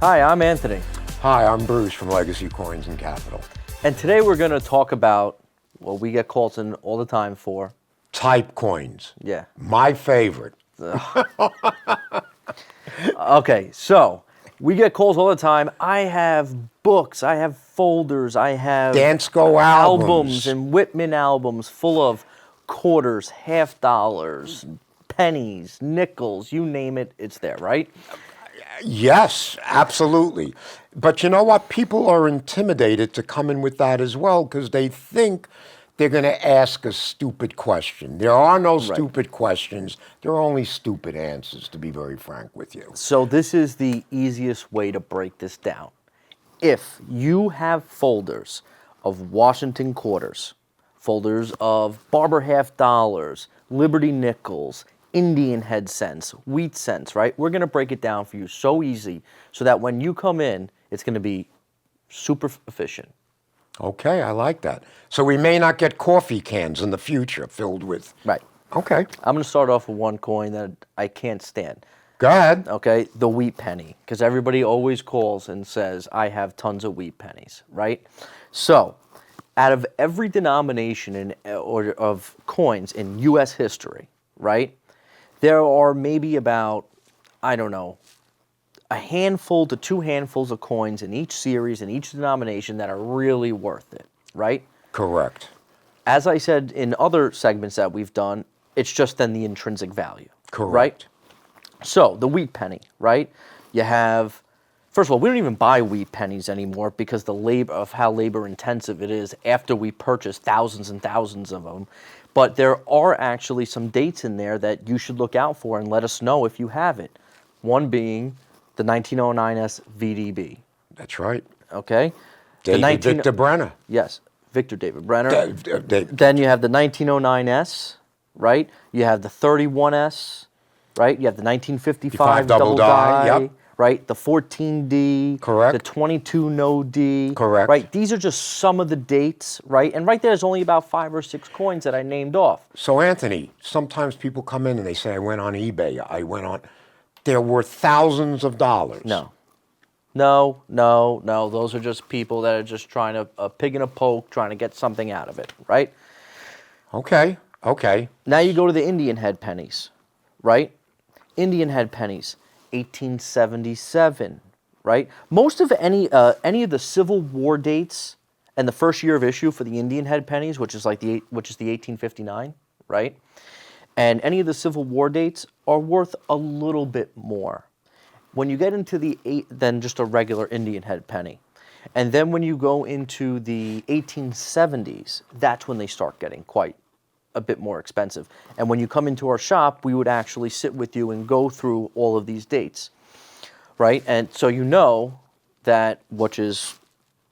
Hi, I'm Anthony. Hi, I'm Bruce from Legacy Coins and Capital. And today we're going to talk about what we get calls in all the time for. Type coins. Yeah. My favorite. Okay, so we get calls all the time. I have books, I have folders, I have Dansko albums. and Whitman albums full of quarters, half dollars, pennies, nickels, you name it, it's there, right? Yes, absolutely. But you know what? People are intimidated to come in with that as well because they think they're going to ask a stupid question. There are no stupid questions. There are only stupid answers, to be very frank with you. So this is the easiest way to break this down. If you have folders of Washington quarters, folders of Barber half dollars, Liberty nickels, Indian head cents, wheat cents, right? We're going to break it down for you so easy so that when you come in, it's going to be super efficient. Okay, I like that. So we may not get coffee cans in the future filled with. Right. Okay. I'm going to start off with one coin that I can't stand. Go ahead. Okay, the wheat penny, because everybody always calls and says, I have tons of wheat pennies, right? So, out of every denomination of coins in U.S. history, right, there are maybe about, I don't know, a handful to two handfuls of coins in each series, in each denomination that are really worth it, right? Correct. As I said in other segments that we've done, it's just then the intrinsic value. Correct. Right? So, the wheat penny, right? You have, first of all, we don't even buy wheat pennies anymore because the labor of how labor intensive it is after we purchase thousands and thousands of them. But there are actually some dates in there that you should look out for and let us know if you have it. One being the 1909S VDB. That's right. Okay? Victor Brenner. Yes, Victor David Brenner. David. Then you have the 1909S, right? You have the 31S, right? You have the 1955 double die, yep. Right? The 14D, Correct. The 22 no D, Correct. Right? These are just some of the dates, right? And right there's only about 5 or 6 coins that I named off. So Anthony, sometimes people come in and they say, I went on eBay, they're worth thousands of dollars. No. Those are just people that are just trying to, a pig in a poke, trying to get something out of it, right? Okay. Now you go to the Indian head pennies, right? Indian head pennies, 1877, right? Most of any of the Civil War dates and the first year of issue for the Indian head pennies, which is the 1859, right? And any of the Civil War dates are worth a little bit more. When you get into than just a regular Indian head penny. And then when you go into the 1870s, that's when they start getting quite a bit more expensive. And when you come into our shop, we would actually sit with you and go through all of these dates, right? And so you know that which is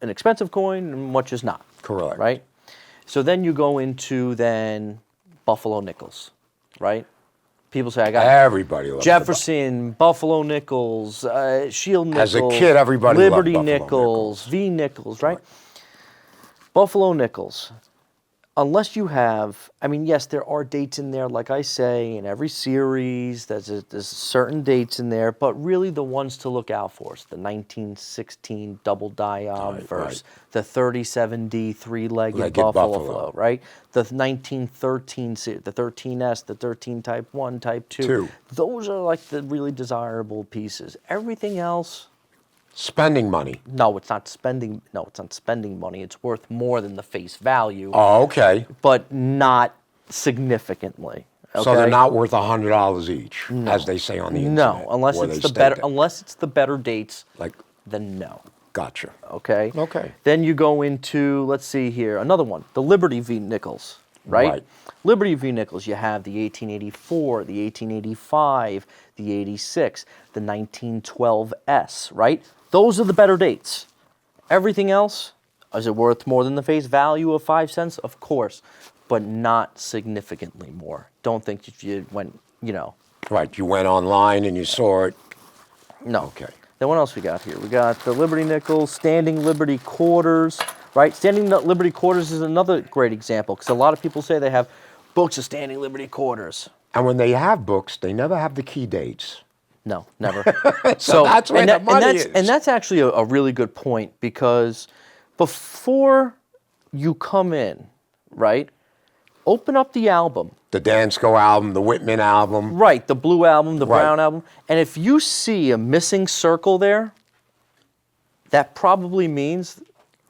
an expensive coin and which is not. Correct. Right? So then you go into then Buffalo nickels, right? People say, I got everybody loves Jefferson, Buffalo nickels, Shield nickels. As a kid, everybody loved Liberty Buffalo nickels, V nickels, right? Buffalo nickels. Unless you have, I mean, yes, there are dates in there, like I say, in every series, there's certain dates in there, but really the ones to look out for is the 1916 double die versus the 37D three-legged Buffalo, right? The 1913, the 13S, the 13 Type 1, Type 2. Those are like the really desirable pieces. Everything else... Spending money. No, it's not spending. No, it's not spending money. It's worth more than the face value. Oh, okay. But not significantly. Okay? So they're not worth $100 each, as they say on the internet. No, unless it's the better dates. Then no. Gotcha. Okay. Okay. Then you go into, let's see here, another one, the Liberty V nickels, right? Liberty V nickels. You have the 1884, the 1885, the 86, the 1912S, right? Those are the better dates. Everything else, is it worth more than the face value of 5 cents? Of course, but not significantly more. Don't think if you went, Right, you went online and you saw it. No. Okay. Then what else we got here? We got the Liberty nickels, standing Liberty quarters, right? Standing Liberty quarters is another great example because a lot of people say they have books of standing Liberty quarters. And when they have books, they never have the key dates. No, never. So that's where the money is. And that's actually a really good point, because before you come in, right, open up the album. The Dansko album, the Whitman album. Right, the blue album, the Right. brown album. And if you see a missing circle there, that probably means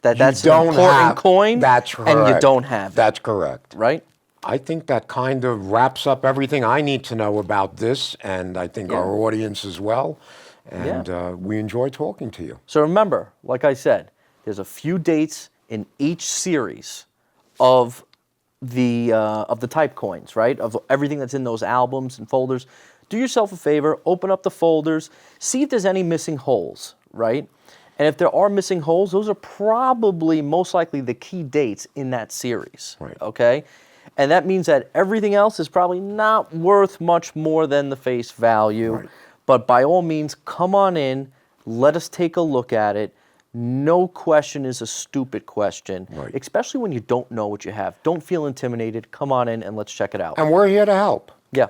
that that's an important coin, That's correct. and you don't have it. That's correct. Right? I think that kind of wraps up everything I need to know about this, and I think Yeah. our audience as well. And Yeah. we enjoy talking to you. So remember, like I said, there's a few dates in each series of the type coins, right? Of everything that's in those albums and folders. Do yourself a favor, open up the folders, see if there's any missing holes, right? And if there are missing holes, those are probably most likely the key dates in that series, Right. okay? And that means that everything else is probably not worth much more than the face value. Right. But by all means, come on in, let us take a look at it. No question is a stupid question, Right. especially when you don't know what you have. Don't feel intimidated. Come on in and let's check it out. And we're here to help. Yeah.